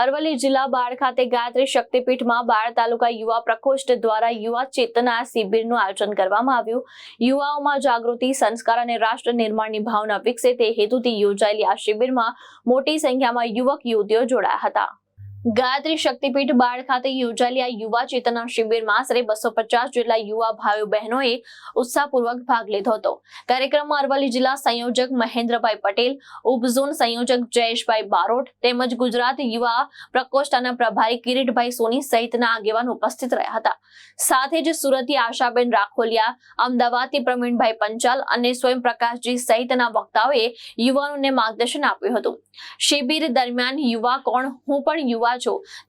અરવલ્લી જિલ્લા બાળ ખાતે ગાયત્રી શક્તિપીઠમાં બાળ તાલુકા યુવા પ્રકોષ્ઠ દ્વારા યુવા ચેતના શિબિરનું આયોજન કરવામાં આવ્યું। યુવાઓમાં જાગૃતિ, સંસ્કાર અને રાષ્ટ્ર નિર્માણની ભાવના વિકસે તે હેતુથી યોજાયેલી આ શિબિરમાં મોટી સંખ્યામાં યુવક યુવતીઓ જોડાયા હતા। ગાયત્રી શક્તિપીઠ બાળ ખાતે યોજાયેલી આ યુવા ચેતના શિબિરમાં આશરે 250 જેટલા યુવા ભાઈઓ બહેનોએ ઉત્સાહપૂર્વક ભાગ લીધો હતો। કાર્યક્રમમાં અરવલ્લી જિલ્લા સંયોજક મહેન્દ્રભાઈ પટેલ, ઉપઝોન સંયોજક જયેશભાઈ બારોટ તેમજ ગુજરાત યુવા પ્રકોષ્ઠના પ્રભારી કિરીટભાઈ સોની સહિતના આગેવાનો ઉપસ્થિત રહ્યા હતા। સાથે જ સુરતથી આશાબેન રાખોલિયા, અમદાવાદથી પ્રવીણભાઈ પંચાલ અને સ્વયં પ્રકાશજી સહિતના વક્તાઓએ યુવાનોને માર્ગદર્શન આપ્યું હતું। શિબિર દરમિયાન યુવા કોણ, હું પણ યુવા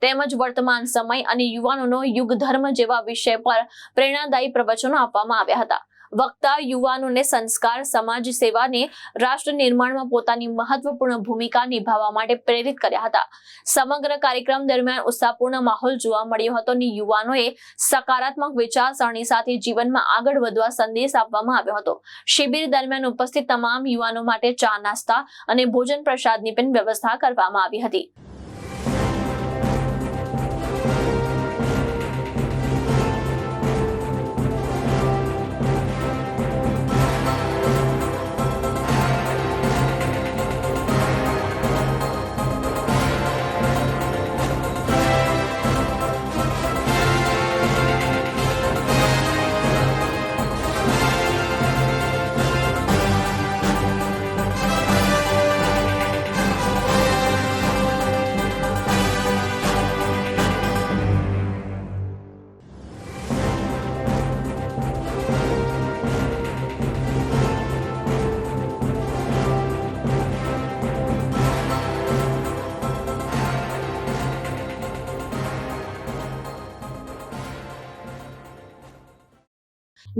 તેમજ વર્તમાન સમય અને યુવાનોનો યુગ ધર્મ જેવા વિષય પર પ્રેરણાદાયી પ્રવચનો આપવામાં આવ્યા હતા। વક્તા યુવાનોને સંસ્કાર, સમાજ સેવા અને રાષ્ટ્ર નિર્માણમાં પોતાની મહત્વપૂર્ણ ભૂમિકા નિભાવવા માટે પ્રેરિત કર્યા હતા। સમગ્ર કાર્યક્રમ દરમિયાન ઉત્સાહપૂર્ણ માહોલ જોવા મળ્યો હતો અને યુવાનોએ સકારાત્મક વિચારસરણી સાથે જીવનમાં આગળ વધવા સંદેશ આપવામાં આવ્યો હતો। શિબિર દરમિયાન ઉપસ્થિત તમામ યુવાનો માટે ચા, નાસ્તા અને ભોજન પ્રસાદની પણ વ્યવસ્થા કરવામાં આવી હતી।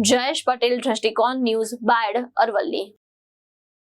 જયેશ પટેલ, દ્રષ્ટિકોણ ન્યૂઝ, બાયડ, અરવલ્લી।